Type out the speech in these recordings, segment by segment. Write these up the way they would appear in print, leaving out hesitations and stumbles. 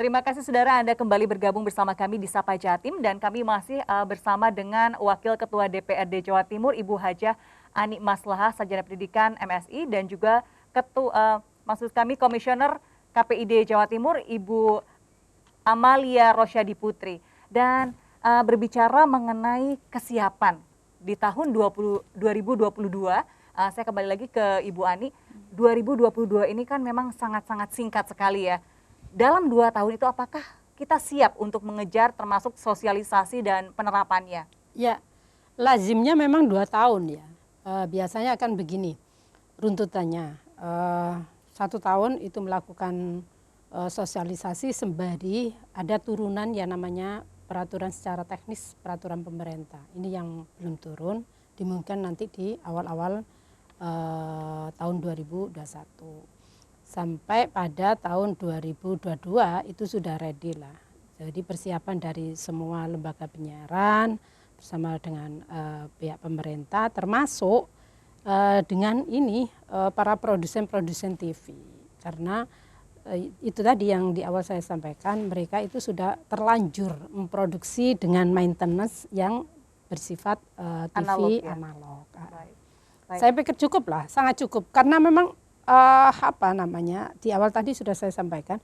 Terima kasih saudara, Anda kembali bergabung bersama kami di Sapa Jatim dan kami masih bersama dengan Wakil Ketua DPRD Jawa Timur Ibu Hajah Ani Maslahah Sarjana Pendidikan MSI dan juga maksud kami Komisioner KPID Jawa Timur Ibu Amalia Rosyadi Putri. Dan berbicara mengenai kesiapan di tahun 2022, saya kembali lagi ke Ibu Ani. 2022 ini kan memang sangat-sangat singkat sekali ya. Dalam 2 tahun itu apakah kita siap untuk mengejar termasuk sosialisasi dan penerapannya? Ya, lazimnya memang 2 tahun ya. Biasanya akan begini runtutannya. 1 tahun itu melakukan sosialisasi sembari ada turunan yang namanya peraturan secara teknis, peraturan pemerintah. Ini yang belum turun, dimungkinkan nanti di awal-awal tahun 2021. Sampai pada tahun 2022 itu sudah ready lah. Jadi persiapan dari semua lembaga penyiaran bersama dengan pihak pemerintah termasuk dengan ini para produsen-produsen TV. Karena itu tadi yang di awal saya sampaikan, mereka itu sudah terlanjur memproduksi dengan maintenance yang bersifat TV analog. Baik. Saya pikir cukup lah, sangat cukup. Karena memang di awal tadi sudah saya sampaikan,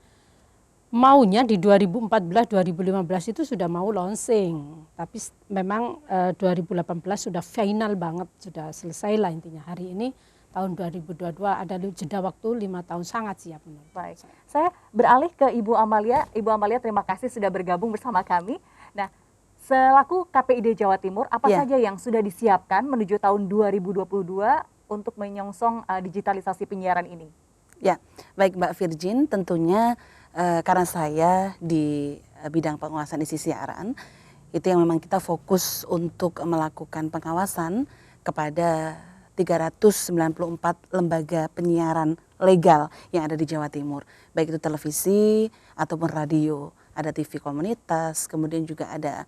maunya di 2014-2015 itu sudah mau launching, tapi memang 2018 sudah final banget, sudah selesai lah intinya. Hari ini tahun 2022 ada jeda waktu 5 tahun, sangat siap menurut Baik. Saya beralih ke Ibu Amalia. Ibu Amalia, terima kasih sudah bergabung bersama kami. Nah, selaku KPID Jawa Timur, apa saja yang sudah disiapkan menuju tahun 2022 untuk menyongsong digitalisasi penyiaran ini? Ya, baik Mbak Virgin, tentunya karena saya di bidang pengawasan isi siaran, itu yang memang kita fokus untuk melakukan pengawasan kepada 394 lembaga penyiaran legal yang ada di Jawa Timur, baik itu televisi ataupun radio. Ada TV komunitas, kemudian juga ada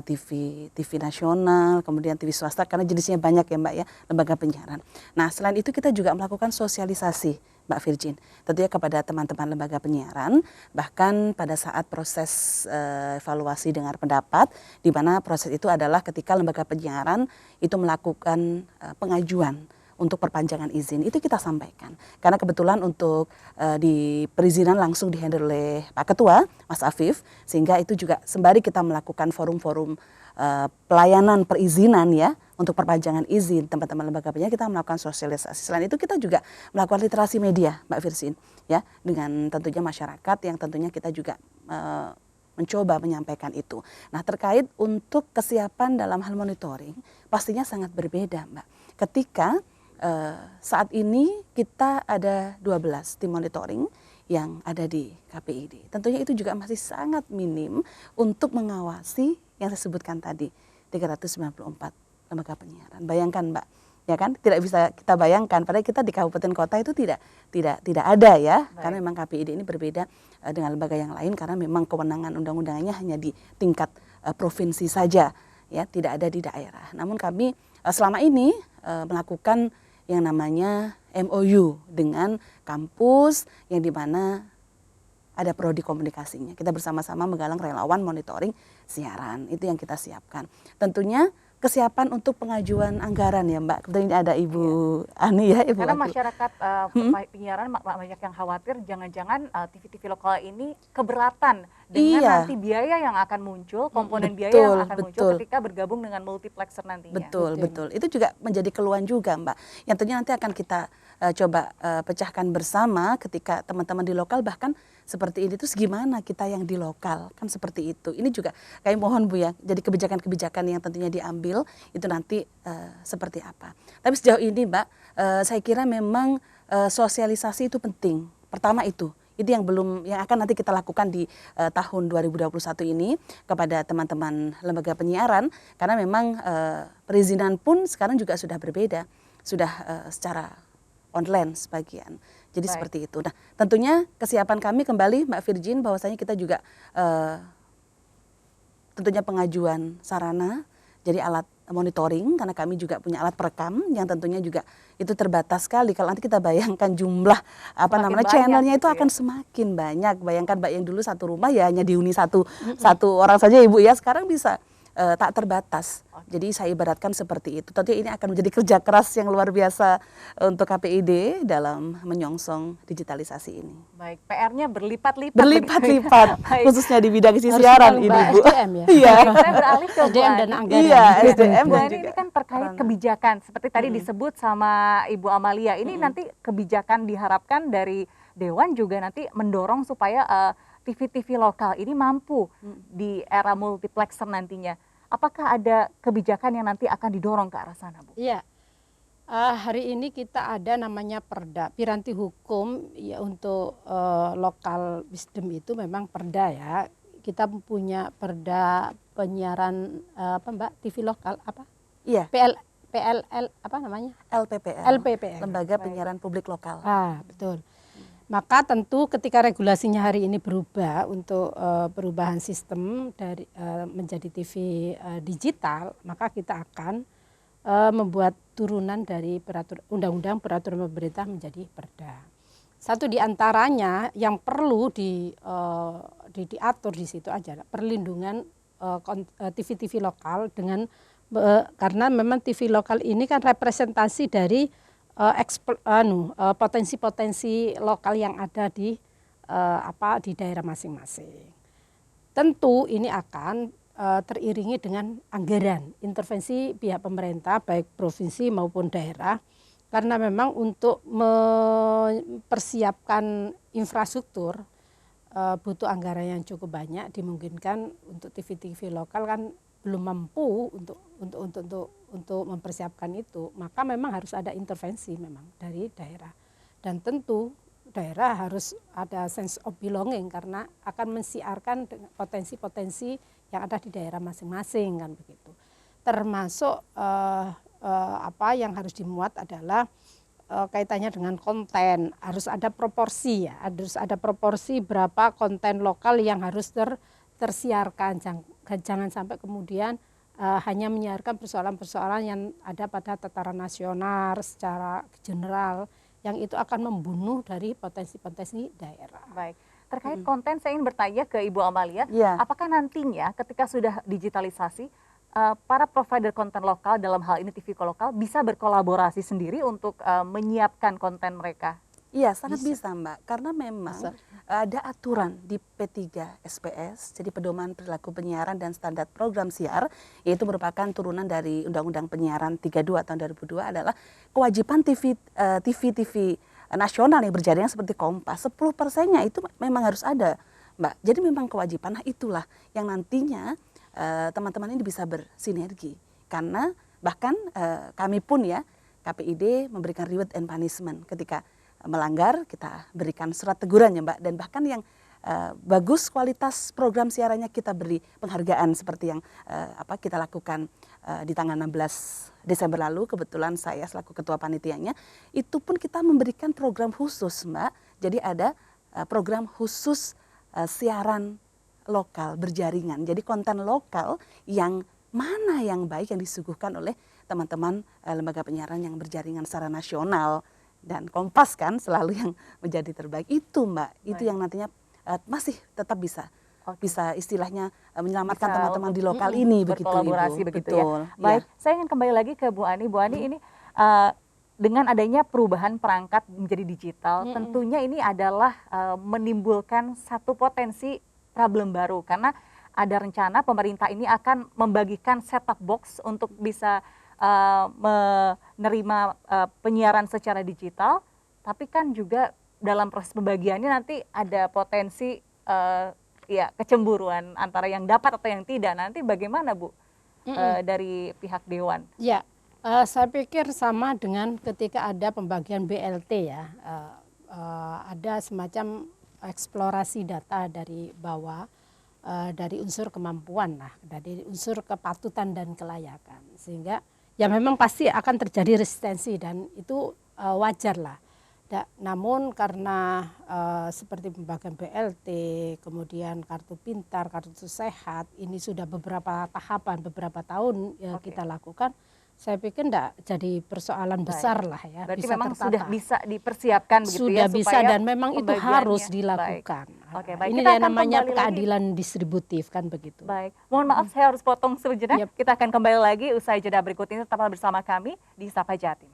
TV nasional, kemudian TV swasta, karena jenisnya banyak ya Mbak ya, lembaga penyiaran. Nah selain itu kita juga melakukan sosialisasi Mbak Virgin, tentunya kepada teman-teman lembaga penyiaran, bahkan pada saat proses evaluasi dengar pendapat, di mana proses itu adalah ketika lembaga penyiaran itu melakukan pengajuan untuk perpanjangan izin, itu kita sampaikan. Karena kebetulan untuk di perizinan langsung dihandle oleh Pak Ketua, Mas Afif, sehingga itu juga sembari kita melakukan forum-forum pelayanan perizinan ya, untuk perpanjangan izin teman-teman lembaga penyiaran, kita melakukan sosialisasi. Selain itu kita juga melakukan literasi media, Mbak Virsin, ya, dengan tentunya masyarakat yang tentunya kita juga mencoba menyampaikan itu. Nah terkait untuk kesiapan dalam hal monitoring, pastinya sangat berbeda Mbak. Ketika saat ini kita ada 12 tim monitoring yang ada di KPID. Tentunya itu juga masih sangat minim untuk mengawasi yang saya sebutkan tadi, 394 lembaga penyiaran. Bayangkan Mbak, ya kan? Tidak bisa kita bayangkan, padahal kita di kabupaten kota itu tidak ada ya. Baik. Karena memang KPID ini berbeda dengan lembaga yang lain karena memang kewenangan undang-undangnya hanya di tingkat provinsi saja, ya, tidak ada di daerah. Namun kami selama ini melakukan yang namanya MOU dengan kampus yang dimana ada prodi komunikasinya. Kita bersama-sama menggalang relawan monitoring siaran, itu yang kita siapkan. Tentunya kesiapan untuk pengajuan anggaran ya Mbak. Kebetulan ini ada Ibu Ani ya. Karena masyarakat penyiaran banyak yang khawatir jangan-jangan TV-TV lokal ini keberatan dengan nanti biaya yang akan muncul, komponen biaya yang akan muncul ketika bergabung dengan multiplexer nantinya. Betul. Itu juga menjadi keluhan juga Mbak. Yang tentunya nanti akan kita coba pecahkan bersama ketika teman-teman di lokal bahkan seperti ini, terus gimana kita yang di lokal, kan seperti itu. Ini juga kami mohon Bu ya, jadi kebijakan-kebijakan yang tentunya diambil itu nanti seperti apa. Tapi sejauh ini Mbak, saya kira memang sosialisasi itu penting. Pertama itu yang akan nanti kita lakukan di tahun 2021 ini kepada teman-teman lembaga penyiaran, karena memang perizinan pun sekarang juga sudah berbeda, sudah secara online sebagian. Jadi seperti itu. Nah, tentunya kesiapan kami kembali Mbak Virgin bahwasanya kita juga tentunya pengajuan sarana Jadi alat monitoring, karena kami juga punya alat perekam yang tentunya juga itu terbatas sekali. Kalau nanti kita bayangkan jumlah channelnya itu gitu akan semakin banyak. Bayangkan Mbak, yang dulu satu rumah ya hanya dihuni satu orang saja Ibu ya, sekarang bisa tak terbatas. Jadi saya ibaratkan seperti itu. Tentu ini akan menjadi kerja keras yang luar biasa untuk KPID dalam menyongsong digitalisasi ini. Baik, PR-nya berlipat-lipat. Berlipat-lipat, Baik. khususnya di bidang isi siaran ini, Bu. SDM ya. Iya. Baik, saya beralih ke Bu SDM dan Ani. anggaran. Iya, SDM Bu dan Ani, juga ini kan terkait kebijakan, seperti tadi disebut sama Ibu Amalia. Ini nanti kebijakan diharapkan dari Dewan juga nanti mendorong supaya TV-TV lokal ini mampu di era multiplexer nantinya. Apakah ada kebijakan yang nanti akan didorong ke arah sana, Bu? Iya. Hari ini kita ada namanya Perda, piranti hukum ya untuk lokal wisdom itu memang Perda ya. Kita punya Perda penyiaran TV lokal apa? Iya, PLL apa namanya? LPPL, LPPL. Lembaga Penyiaran Publik Lokal. Betul. Maka tentu ketika regulasinya hari ini berubah untuk perubahan sistem dari menjadi TV digital, maka kita akan membuat turunan dari undang-undang peraturan pemerintah menjadi Perda. Satu di antaranya yang perlu diatur di situ adalah perlindungan TV-TV lokal dengan karena memang TV lokal ini kan representasi dari potensi-potensi lokal yang ada di daerah masing-masing. Tentu ini akan teriringi dengan anggaran intervensi pihak pemerintah baik provinsi maupun daerah, karena memang untuk mempersiapkan infrastruktur butuh anggaran yang cukup banyak. Dimungkinkan untuk TV-TV lokal kan belum mampu untuk mempersiapkan itu, maka memang harus ada intervensi memang dari daerah. Dan tentu daerah harus ada sense of belonging karena akan mensiarkan potensi-potensi yang ada di daerah masing-masing kan begitu. Termasuk apa yang harus dimuat adalah kaitannya dengan konten, harus ada proporsi ya, harus ada proporsi berapa konten lokal yang harus tersiarkan. Jangan sampai kemudian hanya menyiarkan persoalan-persoalan yang ada pada tataran nasional secara general, yang itu akan membunuh dari potensi-potensi daerah. Baik, terkait konten saya ingin bertanya ke Ibu Amalia, apakah nantinya ketika sudah digitalisasi, para provider konten lokal dalam hal ini TV lokal bisa berkolaborasi sendiri untuk menyiapkan konten mereka? Iya, sangat bisa Mbak, karena memang ada aturan di P3 SPS, jadi Pedoman Perilaku Penyiaran dan Standar Program Siar, yaitu merupakan turunan dari Undang-Undang Penyiaran 32 tahun 2002 adalah kewajiban TV nasional yang berjaringan seperti Kompas, 10%-nya itu memang harus ada Mbak. Jadi memang kewajiban, nah itulah yang nantinya teman-teman ini bisa bersinergi, karena bahkan kami pun ya, KPID memberikan reward and punishment ketika melanggar, kita berikan surat teguran ya Mbak, dan bahkan yang bagus kualitas program siarannya kita beri penghargaan seperti yang kita lakukan di tanggal 16 Desember lalu. Kebetulan saya selaku ketua panitianya, itu pun kita memberikan program khusus Mbak. Jadi ada program khusus siaran lokal berjaringan. Jadi konten lokal yang mana yang baik yang disuguhkan oleh teman-teman lembaga penyiaran yang berjaringan secara nasional. Dan Kompas kan selalu yang menjadi terbaik itu Mbak. Itu yang nantinya masih tetap bisa istilahnya menyelamatkan teman-teman di lokal ini begitu Ibu. Berkolaborasi begitu Betul, ya. Baik, saya ingin kembali lagi ke Bu Ani. Bu Ani ini dengan adanya perubahan perangkat menjadi digital, tentunya ini adalah menimbulkan satu potensi problem baru, karena ada rencana pemerintah ini akan membagikan set-top box untuk bisa menerima penyiaran secara digital, tapi kan juga dalam proses pembagiannya nanti ada potensi kecemburuan antara yang dapat atau yang tidak. Nanti bagaimana Bu dari pihak Dewan? Ya, saya pikir sama dengan ketika ada pembagian BLT ya, ada semacam eksplorasi data dari bawah, dari unsur kemampuan lah, dari unsur kepatutan dan kelayakan, sehingga ya memang pasti akan terjadi resistensi dan itu wajar lah. ada. Namun karena seperti pembagian BLT, kemudian kartu pintar, kartu sehat, ini sudah beberapa tahapan, beberapa tahun ya kita lakukan. Saya pikir enggak jadi persoalan besar lah ya. Berarti bisa memang tertata. sudah bisa dipersiapkan begitu Sudah ya bisa supaya dan memang itu harus dilakukan. Oke, baik. Ini Kita yang akan namanya kembali keadilan distributif kan begitu. Baik, mohon maaf saya harus potong sejenak. Kita akan kembali lagi usai jeda berikut ini. Tetaplah bersama kami di Sapa Jatim.